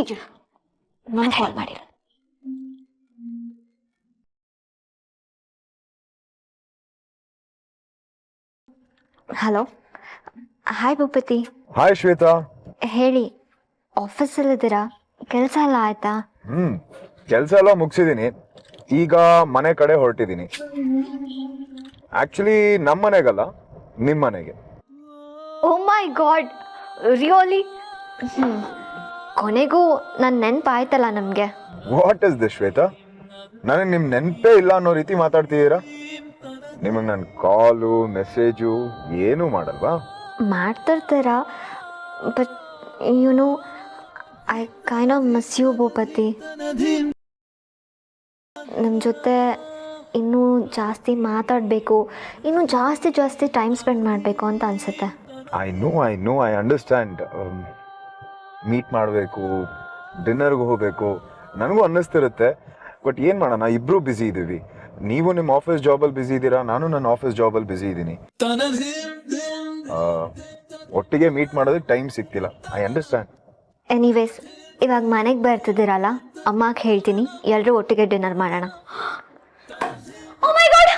Message ನಾನು ಕಾಲ್ ಮಾಡಿಲ್ಲ. Hello, hi ಭೂಪತಿ. Hi Shweta. ಹೇಳಿ, ಆಫೀಸಲ್ಲಿದ್ದೀರಾ? ಕೆಲಸ ಎಲ್ಲ ಆಯ್ತಾ? ಕೆಲಸ ಎಲ್ಲ ಮುಗಿಸಿದೀನಿ. ಈಗ ಮನೆ ಕಡೆ ಹೊರಟಿದ್ದೀನಿ. ಆಕ್ಚುಲಿ ನಮ್ಮ ಮನೆಗಲ್ಲ, ನಿಮ್ಮ ಮನೆಗೆ. ಓ ಮೈ ಗಾಡ್, ರಿಯಲಿ? ಕೊನೆಗೂ ನನ್ನ ನೆನಪಾಯ್ತಲ್ಲ ನಮಗೆ. What is this Shweta? ನನಗೆ ನಿಮ್ಮ ನೆನಪೇ ಇಲ್ಲ ಅನ್ನೋ ರೀತಿ ಮಾತಾಡ್ತಿದ್ದೀರಾ. ನಿಮಗೆ ನನ್ನ ಕಾಲು ಮೆಸೇಜು ಏನೂ ಮಾಡಲ್ವಾ? ಮಾಡ್ತಿರ್ತೀರಾ, but you know I kind of miss you Bhoopathi. ನಿಮ್ಮ ಜೊತೆ ಇನ್ನೂ ಜಾಸ್ತಿ ಮಾತಾಡಬೇಕು, ಇನ್ನೂ ಜಾಸ್ತಿ ಟೈಮ್ ಸ್ಪೆಂಡ್ ಮಾಡಬೇಕು ಅಂತ ಅನಿಸುತ್ತೆ. I know I understand. Meet ಮಾಡಬೇಕು, ಡಿನ್ನರ್ಗೆ ಹೋಗಬೇಕು, ನನಗೂ ಅನ್ನಿಸ್ತಿರುತ್ತೆ. ಬಟ್ ಏನು ಮಾಡೋಣ, ಇಬ್ಬರೂ ಬ್ಯುಸಿ ಇದ್ದೀವಿ. ನೀವು ನಿಮ್ಮ ಆಫೀಸ್ ಜಾಬಲ್ಲಿ ಬ್ಯುಸಿ ಇದ್ದೀರಾ, ನಾನು ನನ್ನ ಆಫೀಸ್ ಜಾಬಲ್ಲಿ ಬ್ಯುಸಿ ಇದ್ದೀನಿ. ಒಟ್ಟಿಗೆ ಮೀಟ್ ಮಾಡೋದಕ್ಕೆ ಟೈಮ್ ಸಿಗ್ತಿಲ್ಲ. I understand. ಎನಿವೇಸ್, ಇವಾಗ ಮನೆಗೆ ಬರ್ತಿದ್ದೀರಲ್ಲ, ಅಮ್ಮಗೆ ಹೇಳ್ತೀನಿ ಎಲ್ಲರೂ ಒಟ್ಟಿಗೆ ಡಿನ್ನರ್ ಮಾಡೋಣ. ಓ ಮೈ ಗಾಡ್,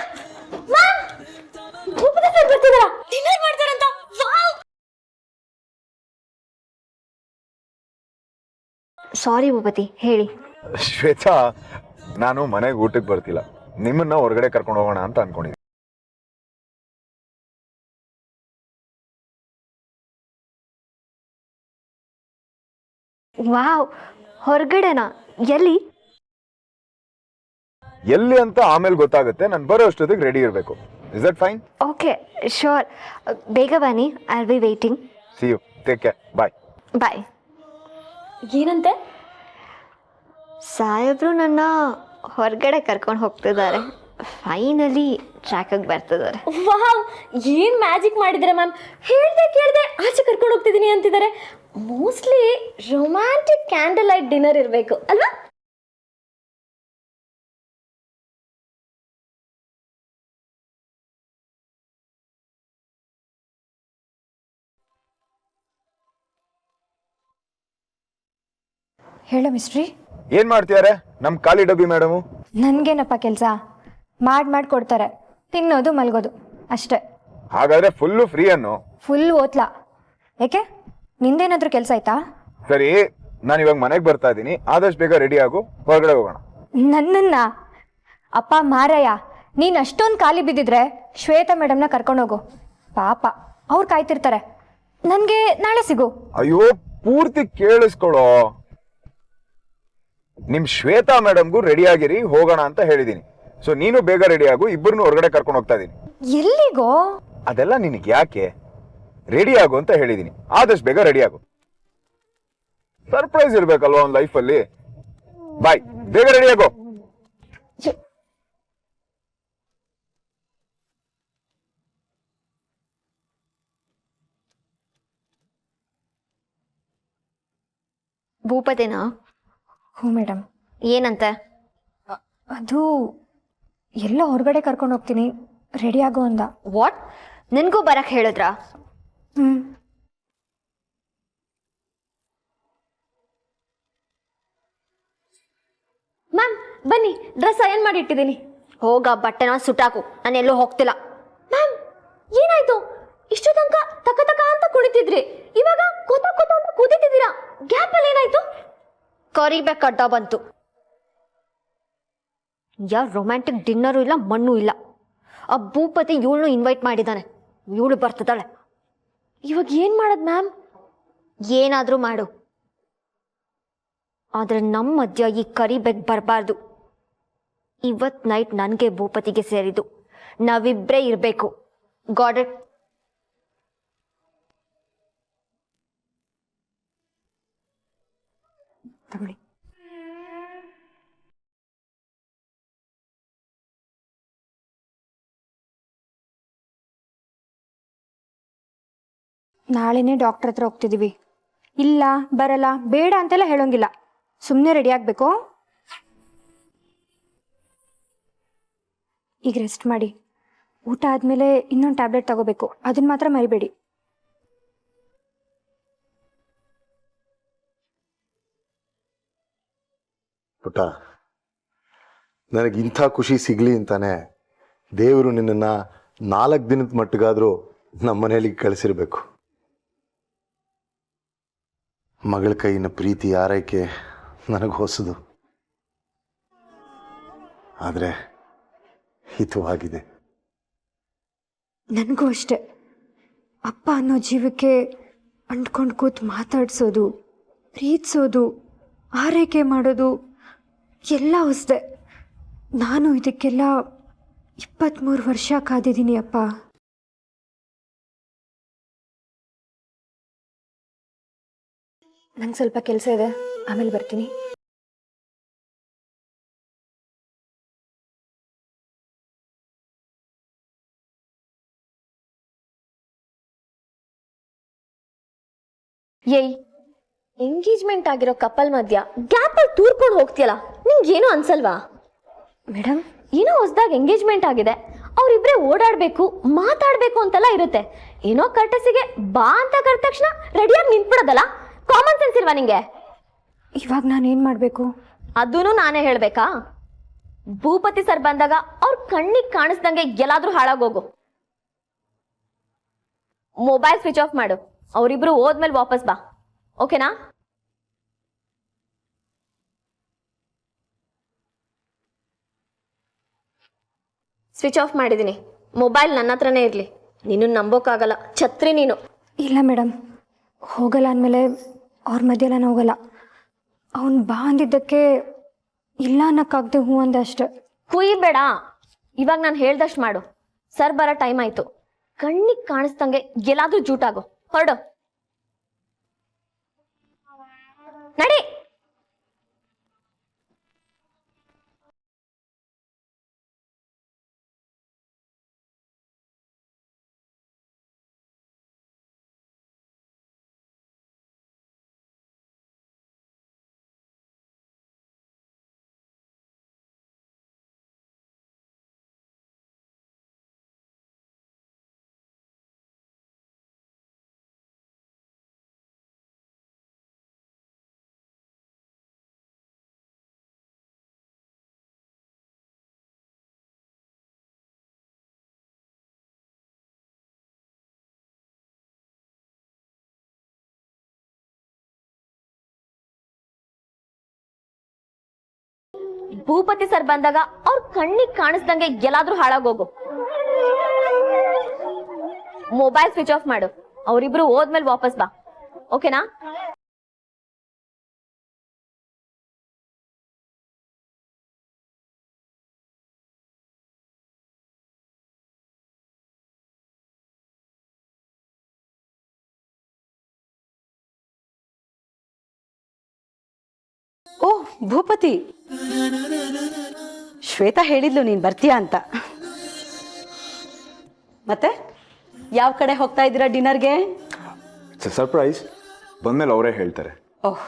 ಮ್ಯಾಮ್, ಭೂಪತಿ ಸರ್ ಬರ್ತಿದ್ದಾರಾ? ಡಿನ್ನರ್ ಮಾಡ್ತಾರಂತ? ವಾವ್! ಸಾರಿ ಭೂಪತಿ, ಹೇಳಿ. ಶ್ವೇತಾ, ನಾನು ಮನೆಗೆ ಊಟಕ್ಕೆ ಬರ್ತಿಲ್ಲ, ನಿಮ್ಮನ್ನ ಹೊರಗಡೆ ಕರ್ಕೊಂಡು ಹೋಗೋಣ ಅಂತ ಅನ್ಕೊಂಡಿದ್ದೀನಿ. ವಾವ್, ಹೊರಗಡೆನಾ? ಎಲ್ಲಿ ಅಂತ ಆಮೇಲೆ ಗೊತ್ತಾಗುತ್ತೆ. ನಾನು ಬರೋ ಅಷ್ಟೊತ್ತಿಗೆ ರೆಡಿ ಇರಬೇಕು. Is that fine? Okay, sure. ಬೇಗ ಬನ್ನಿ, I will be waiting. See you, take care, bye. Bye. ಏನಂತೆ? ಸಾಹೇಬ್ರು ನನ್ನ ಹೊರಗಡೆ ಕರ್ಕೊಂಡು ಹೋಗ್ತಿದ್ದಾರೆ. ಫೈನಲಿ ಟ್ರ್ಯಾಕಿಗೆ ಬರ್ತಿದ್ದಾರೆ. ವಾವ್, ಏನ್ ಮ್ಯಾಜಿಕ್ ಮಾಡಿದ್ರೆ ಮ್ಯಾಮ್. ಕೇಳ್ದೆ ಆಚೆ ಕರ್ಕೊಂಡು ಹೋಗ್ತಿದ್ದೀನಿ ಅಂತಿದ್ದಾರೆ. Mostly romantic candle light dinner ಇರಬೇಕು ಅಲ್ವಾ? ಹೇಳೋ ಮಿಸ್ಟ್ರಿ. ಏನ್ ಮಾಡ್ತಿದ್ದಾರೆ ನಮ್ ಖಾಲಿ ಡಬ್ಬಿ ಮೇಡಮು? ನನ್ಗೇನಪ್ಪ ಕೆಲಸ? ಮಾಡಿ ಕೊಡ್ತಾರೆ, ತಿನ್ನೋದು ಮಲ್ಗೋದು ಅಷ್ಟೇ. ಹಾಗಾದ್ರೆ ಫುಲ್ಲು ಫ್ರೀ ಅನ್ನು. ಫುಲ್ ಓದ್ಲಾ? ಯಾಕೆ, ನಿಂದೇನಾದ್ರೂ ಕೆಲಸ ಆಯ್ತಾ? ಸರಿ, ನಾನು ಇವಾಗ ಮನೆಗೆ ಬರ್ತಾ ಇದ್ದೀನಿ. ಆದಷ್ಟು ಬೇಗ ರೆಡಿ ಆಗು, ಹೊರಗಡೆ ಹೋಗೋಣ. ನನ್ನನ್ನ? ಅಪ್ಪ ಮಾರಯ್ಯ, ನೀನು ಅಷ್ಟೊಂದು ಖಾಲಿ ಬಿದ್ದಿದ್ರೆ ಶ್ವೇತಾ ಮೇಡಮ್ನ ಕರ್ಕೊಂಡೋಗು. ಪಾಪ ಅವ್ರು ಕಾಯ್ತಿರ್ತಾರೆ. ನನಗೆ ನಾಳೆ ಸಿಗು. ಅಯ್ಯೋ, ಪೂರ್ತಿ ಕೇಳಿಸ್ಕೊಳ್ಳೋ. ನಿಮ್ ಶ್ವೇತಾ ಮೇಡಮ್ಗೂ ರೆಡಿ ಆಗಿರಿ, ಹೋಗೋಣ ಅಂತ ಹೇಳಿದೀನಿ. ಸೊ ನೀನು ಬೇಗ ರೆಡಿ ಆಗು, ಇಬ್ಬರನ್ನು ಹೊರಗಡೆ ಕರ್ಕೊಂಡು ಹೋಗ್ತಾ ಇದೀನಿ. ಎಲ್ಲಿಗೋ? ಅದೆಲ್ಲ ನಿನಗೆ ಯಾಕೆ? ರೆಡಿ ಆಗು ಅಂತ ಹೇಳಿದೀನಿ, ಆದಷ್ಟು ಬೇಗ ರೆಡಿ ಆಗು. ಸರ್ಪ್ರೈಸ್ ಇರ್ಬೇಕಲ್ವಾ ಒಂದು ಲೈಫಲ್ಲಿ. ಬಾಯ್, ಬೇಗ ರೆಡಿ ಆಗು. ಭೂಪತಿನಾ? ಹ್ಞೂ ಮೇಡಮ್. ಏನಂತೆ? ಅದು ಎಲ್ಲ ಹೊರಗಡೆ ಕರ್ಕೊಂಡು ಹೋಗ್ತೀನಿ, ರೆಡಿ ಆಗೋ ಅಂದ. ವಾಟ್, ನಿನಗೂ ಬರಕ್ಕೆ ಹೇಳಿದ್ರಾ? ಮ್ಯಾಮ್ ಬನ್ನಿ, ಡ್ರೆಸ್ ಅಯನ್ ಮಾಡಿ ಇಟ್ಟಿದ್ದೀನಿ. ಹೋಗ, ಬಟ್ಟೆನ ಸುಟ್ಟಾಕು, ನಾನು ಎಲ್ಲೂ ಹೋಗ್ತಿಲ್ಲ. ಮ್ಯಾಮ್ ಏನಾಯ್ತು? ಇಷ್ಟು ತನಕ ತಕ ಅಂತ ಕುಳಿತಿದ್ರಿ, ಇವಾಗ ಕೂತ ಅಂತ ಕೂತಿದ್ದೀರಾ. ಗ್ಯಾಪ್ ಅಲ್ಲಿ ಏನಾಯ್ತು? ಕರಿಬೇಕು ಅಡ್ಡ ಬಂತು. ಯಾವ ರೊಮ್ಯಾಂಟಿಕ್ ಡಿನ್ನರು ಇಲ್ಲ, ಮಣ್ಣು ಇಲ್ಲ. ಆ ಭೂಪತಿ ಇವಳನ್ನು ಇನ್ವೈಟ್ ಮಾಡಿದ್ದಾನೆ, ಇವಳು ಬರ್ತಿದ್ದಾಳೆ. ಇವಾಗ ಏನ್ ಮಾಡೋದು ಮ್ಯಾಮ್? ಏನಾದರೂ ಮಾಡು, ಆದರೆ ನಮ್ಮ ಮಧ್ಯ ಈ ಕರಿಬೇಕು ಬರಬಾರ್ದು. ಇವತ್ತು ನೈಟ್ ನನಗೆ ಭೂಪತಿಗೆ ಸೇರಿದ್ದು, ನಾವಿಬ್ಬರೇ ಇರಬೇಕು. Got it? ತಗೊಳ್ಳಿ. ನಾಳೆನೇ ಡಾಕ್ಟರ್ ಹತ್ರ ಹೋಗ್ತಿದ್ದೀವಿ. ಇಲ್ಲ ಬರಲ್ಲ ಬೇಡ ಅಂತೆಲ್ಲ ಹೇಳೋಂಗಿಲ್ಲ, ಸುಮ್ಮನೆ ರೆಡಿ ಆಗಬೇಕು. ಈಗ ರೆಸ್ಟ್ ಮಾಡಿ, ಊಟ ಆದಮೇಲೆ ಇನ್ನೊಂದು ಟ್ಯಾಬ್ಲೆಟ್ ತಗೋಬೇಕು, ಅದನ್ನ ಮಾತ್ರ ಮರಿಬೇಡಿ. ಪುಟ, ನನಗೆ ಇಂಥ ಖುಷಿ ಸಿಗಲಿ ಅಂತಾನೆ ದೇವರು ನಿನ್ನನ್ನು 4 ದಿನದ ಮಟ್ಟಿಗಾದರೂ ನಮ್ಮ ಮನೆಯಲ್ಲಿ ಕಳಿಸಿರ್ಬೇಕು. ಮಗಳ ಕೈಯಿನ ಪ್ರೀತಿ ಆರೈಕೆ ನನಗೆ ಹೊಸದು, ಆದರೆ ಹಿತವಾಗಿದೆ. ನನಗೂ ಅಷ್ಟೆ. ಅಪ್ಪ ಅನ್ನೋ ಜೀವಕ್ಕೆ ಅಂಟ್ಕೊಂಡು ಕೂತು ಮಾತಾಡ್ಸೋದು, ಪ್ರೀತಿಸೋದು, ಆರೈಕೆ ಮಾಡೋದು ಎಲ್ಲ ಹೊಸದೆ. ನಾನು ಇದಕ್ಕೆಲ್ಲ 23 ವರ್ಷ ಕಾದಿದ್ದೀನಿ ಅಪ್ಪ. ನಂಗೆ ಸ್ವಲ್ಪ ಕೆಲಸ ಇದೆ, ಆಮೇಲೆ ಬರ್ತೀನಿ. ಏಯ್, ಎಂಗೇಜ್ಮೆಂಟ್ ಆಗಿರೋ ಕಪಲ್ ಮಧ್ಯ ಗ್ಯಾಪಲ್ಲಿ ತೂರ್ಕೊಂಡು ಹೋಗ್ತೀಯಲ್ಲ, ನಿಂಗೇನು ಅನ್ಸಲ್ವಾ? ಮೇಡಮ್, ಏನೋ ಹೊಸದಾಗಿ ಎಂಗೇಜ್ಮೆಂಟ್ ಆಗಿದೆ, ಅವರಿಬ್ಬರೇ ಓಡಾಡಬೇಕು, ಮಾತಾಡಬೇಕು ಅಂತೆಲ್ಲ ಇರುತ್ತೆ. ಏನೋ ಕರ್ಟಸಿಗೆ ಬಾ ಅಂತ ಕರೆದ ತಕ್ಷಣ ರೆಡಿಯಾಗಿ ನಿಂತ್ಬಿಡೋದಲ್ಲ, ಕಾಮನ್ ಸೆನ್ಸ್ ಇಲ್ವಾ ನಿಂಗೆ? ಇವಾಗ ನಾನೇನು ಮಾಡಬೇಕು? ಅದೂ ನಾನೇ ಹೇಳ್ಬೇಕಾ? ಭೂಪತಿ ಸರ್ ಬಂದಾಗ ಅವ್ರ ಕಣ್ಣಿಗೆ ಕಾಣಿಸ್ದಂಗೆ ಎಲ್ಲಾದ್ರೂ ಹಾಳಾಗೋಗು. ಮೊಬೈಲ್ ಸ್ವಿಚ್ ಆಫ್ ಮಾಡು, ಅವರಿಬ್ರು ಹೋದ್ಮೇಲೆ ವಾಪಸ್ ಬಾ, ಓಕೆನಾ? ಸ್ವಿಚ್ ಆಫ್ ಮಾಡಿದ್ದೀನಿ. ಮೊಬೈಲ್ ನನ್ನ ಹತ್ರನೇ ಇರಲಿ. ನೀನು ನಂಬೋಕ್ಕಾಗಲ್ಲ, ಛತ್ರಿ ನೀನು. ಇಲ್ಲ ಮೇಡಮ್, ಹೋಗಲ್ಲ ಅಂದಮೇಲೆ ಅವ್ರ ಮಧ್ಯೆ ನಾನು ಹೋಗಲ್ಲ. ಅವನು ಬಾ ಅಂದಿದ್ದಕ್ಕೆ ಇಲ್ಲ ಅನ್ನೋಕ್ಕಾಗದೆ ಹ್ಞೂ ಅಂದೆ ಅಷ್ಟೆ. ಕುಯ್ಬೇಡ, ಇವಾಗ ನಾನು ಹೇಳ್ದಷ್ಟು ಮಾಡು. ಸರ್ ಬರೋ ಟೈಮ್ ಆಯ್ತು. ಕಣ್ಣಿಗೆ ಕಾಣಿಸ್ದಂಗೆ ಎಲ್ಲಾದ್ರೂ ಜೂಟಾಗು, ಹೊರಡು. ನಡಿ. ಭೂಪತಿ ಸರ್ ಬಂದಾಗ ಅವ್ರ ಕಣ್ಣಿಗೆ ಕಾಣಿಸ್ದಂಗೆ ಎಲ್ಲಾದ್ರೂ ಹಾಳಾಗೋಗು. ಮೊಬೈಲ್ ಸ್ವಿಚ್ ಆಫ್ ಮಾಡು, ಅವರಿಬ್ರು ಹೋದ್ಮೇಲೆ ವಾಪಸ್ ಬಾ, ಓಕೆನಾ? ಓಹ್ ಭೂಪತಿ, ಶ್ವೇತಾ ಹೇಳಿದ್ಲು ನೀನು ಬರ್ತೀಯಾ ಅಂತ. ಮತ್ತೆ ಯಾವ ಕಡೆ ಹೋಗ್ತಾ ಇದ್ದೀರಾ ಡಿನ್ನರ್ಗೆ? ಸರ್ಪ್ರೈಸ್, ಬಂದ್ಮೇಲೆ ಅವರೇ ಹೇಳ್ತಾರೆ. ಓಹ್,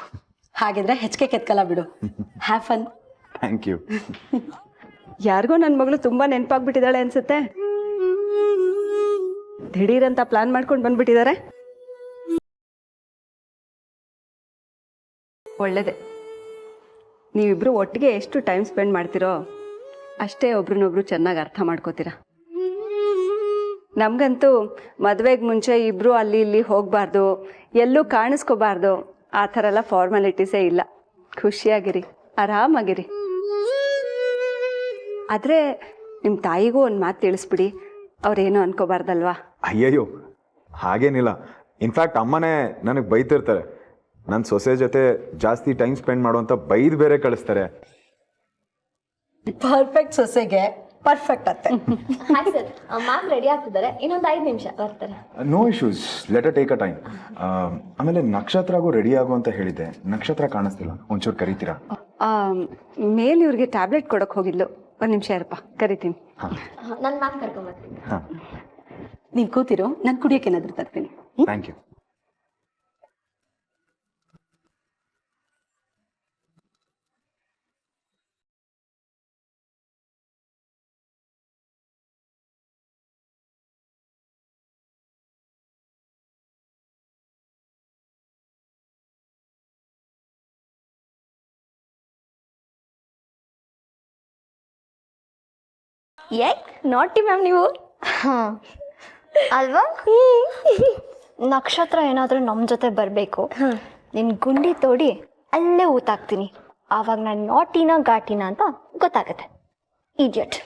ಹಾಗಿದ್ರೆ ಹೆಚ್ಚಿಗೆ ಕೆತ್ಕಲ್ಲ ಬಿಡು. Have fun. Thank you. ಯಾರಿಗೋ ನನ್ನ ಮಗಳು ತುಂಬ ನೆನಪಾಗ್ಬಿಟ್ಟಿದ್ದಾಳೆ ಅನ್ಸುತ್ತೆ. ದಿಢೀರಂತ ಪ್ಲಾನ್ ಮಾಡ್ಕೊಂಡು ಬಂದ್ಬಿಟ್ಟಿದ್ದಾರೆ. ಒಳ್ಳೇದೆ. ನೀವಿಬ್ರು ಒಟ್ಟಿಗೆ ಎಷ್ಟು ಟೈಮ್ ಸ್ಪೆಂಡ್ ಮಾಡ್ತಿರೋ ಅಷ್ಟೇ ಒಬ್ರನ್ನೊಬ್ರು ಚೆನ್ನಾಗಿ ಅರ್ಥ ಮಾಡ್ಕೋತೀರ. ನಮಗಂತೂ ಮದುವೆಗೆ ಮುಂಚೆ ಇಬ್ಬರು ಅಲ್ಲಿ ಇಲ್ಲಿ ಹೋಗಬಾರ್ದು, ಎಲ್ಲೂ ಕಾಣಿಸ್ಕೋಬಾರ್ದು, ಆ ಥರ ಎಲ್ಲ ಫಾರ್ಮಾಲಿಟೀಸೇ ಇಲ್ಲ. ಖುಷಿಯಾಗಿರಿ, ಆರಾಮಾಗಿರಿ. ಆದರೆ ನಿಮ್ಮ ತಾಯಿಗೂ ಒಂದು ಮಾತು ತಿಳಿಸ್ಬಿಡಿ, ಅವ್ರೇನೋ ಅನ್ಕೋಬಾರ್ದಲ್ವಾ? ಅಯ್ಯಯ್ಯೋ, ಹಾಗೇನಿಲ್ಲ. ಇನ್ಫ್ಯಾಕ್ಟ್ ಅಮ್ಮನೇ ನನಗೆ ಬೈತಿರ್ತಾರೆ. ನನ್ನ ಸೊಸೆ ಜೊತೆ ಜಾಸ್ತಿ ಟೈಮ್ ಸ್ಪೆಂಡ್ ಮಾಡುವಂತ ಬೈದು ಬೇರೆ ಕಳಿಸ್ತಾರೆ. ಪರ್ಫೆಕ್ಟ್ ಸೊಸೆಗೆ ಪರ್ಫೆಕ್ಟ್ ಅತ್ತೆ. ಹಾಯ್ ಸರ್, ಮ್ಯಾಮ್ ರೆಡಿ ಆಗ್ತಿದ್ದಾರೆ, ಇನ್ನೊಂದು 5 ನಿಮಿಷ ಬರ್ತಾರೆ. No issues, let take a time. ಆಮೇಲೆ ನಕ್ಷತ್ರಗೂ ರೆಡಿ ಆಗು ಅಂತ ಹೇಳಿದ್ದೆ, ನಕ್ಷತ್ರ ಕಾಣಿಸ್ತಿಲ್ಲ, ಒಂಚೂರು ಕರಿತೀರಾ? ಮೇಲೆ ಇವ್ರಿಗೆ ಟ್ಯಾಬ್ಲೆಟ್ ಕೊಡೋಕೆ ಹೋಗಿದ್ಲು. ಒಂದು ನಿಮಿಷ ಇರಪ್ಪ, ಕರಿತೀನಿ. ನನ್ನ ಮ್ಯಾಮ್ ಕರ್ಕೊಂಬರ್ತೀನಿ. ನೀವು ಕೂತಿರೋ, ನಾನು ಕುಡಿಯೋಕೆ ಏನಾದರೂ ತರ್ತೀನಿ. Thank you. ಯಾಕೆ ನಾಟಿ ಮ್ಯಾಮ್ ನೀವು? ಹಾಂ ಅಲ್ವಾ? ನಕ್ಷತ್ರ ಏನಾದರೂ ನಮ್ಮ ಜೊತೆ ಬರಬೇಕು, ನಿನ್ನ ಗುಂಡಿ ತೋಡಿ ಅಲ್ಲೇ ಊತಾಕ್ತೀನಿ. ಆವಾಗ ನಾನು ನಾಟಿನ ಘಾಟಿನ ಅಂತ ಗೊತ್ತಾಗತ್ತೆ. Idiot.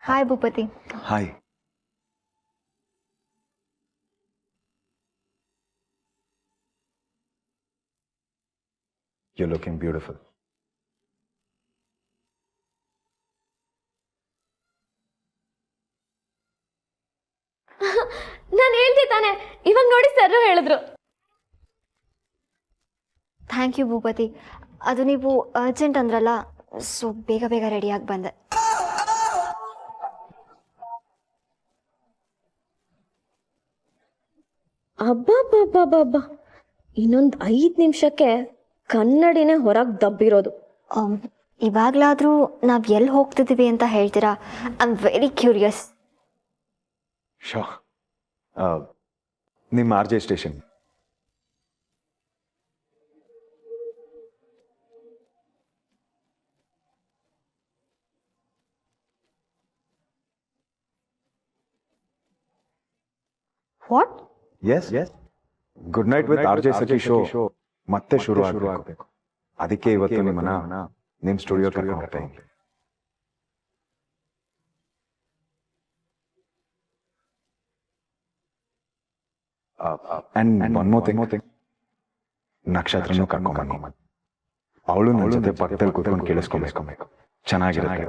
Hi Bhupathi. Hi. You're looking beautiful. ನಾನು ಹೇಳ್ದೆ ತಾನೆ, ಇವಾಗ ನೋಡಿ ಸರ್ ಹೇಳಿದ್ರು. ಥ್ಯಾಂಕ್ ಯು ಭೂಪತಿ. ಅದು ನೀವು ಅರ್ಜೆಂಟ್ ಅಂದ್ರಲ್ಲ, ಸೊ ಬೇಗ ಬೇಗ ರೆಡಿಯಾಗಿ ಬಂದೆ. ಅಬ್ಬಬ್ಬಬ್ಬಬ್ಬ, ಇನ್ನೊಂದು 5 ನಿಮಿಷಕ್ಕೆ ಕನ್ನಡಿನೇ ಹೊರಗೆ ದಬ್ಬಿರೋದು. ಇವಾಗಲಾದರೂ ನಾವು ಎಲ್ಲಿ ಹೋಗ್ತಿದ್ದೀವಿ ಅಂತ ಹೇಳ್ತೀರಾ? I am very curious. Show, ನಿಮ್ಮ R J station. What? Yes good night with R J Sakhi show ಮತ್ತೆ ಶುರು ಆಗಬೇಕು. ಅದಕ್ಕೆ ಇವತ್ತು ನಿಮ್ಮನ್ನ ನಿಮ್ಮ ಸ್ಟುಡಿಯೋ ಕರ್ಕೊಂಡು ಹೋಗ್ತಾ ಇದ್ದೀನಿ. ಅಂಡ್ ಒನ್ ಮೋರ್ ಥಿಂಗ್, ನಕ್ಷತ್ರನೂ ಕರ್ಕೊಂಡ್ಬನ್ನಿ. ಅವಳು ನನ್ನ ಜೊತೆ ಪಕ್ಕದಲ್ಲಿ ಕೂತ್ಕೊಂಡು ಕೇಳಿಸ್ಕೊಬೇಕು. ಚೆನ್ನಾಗಿರುತ್ತೆ.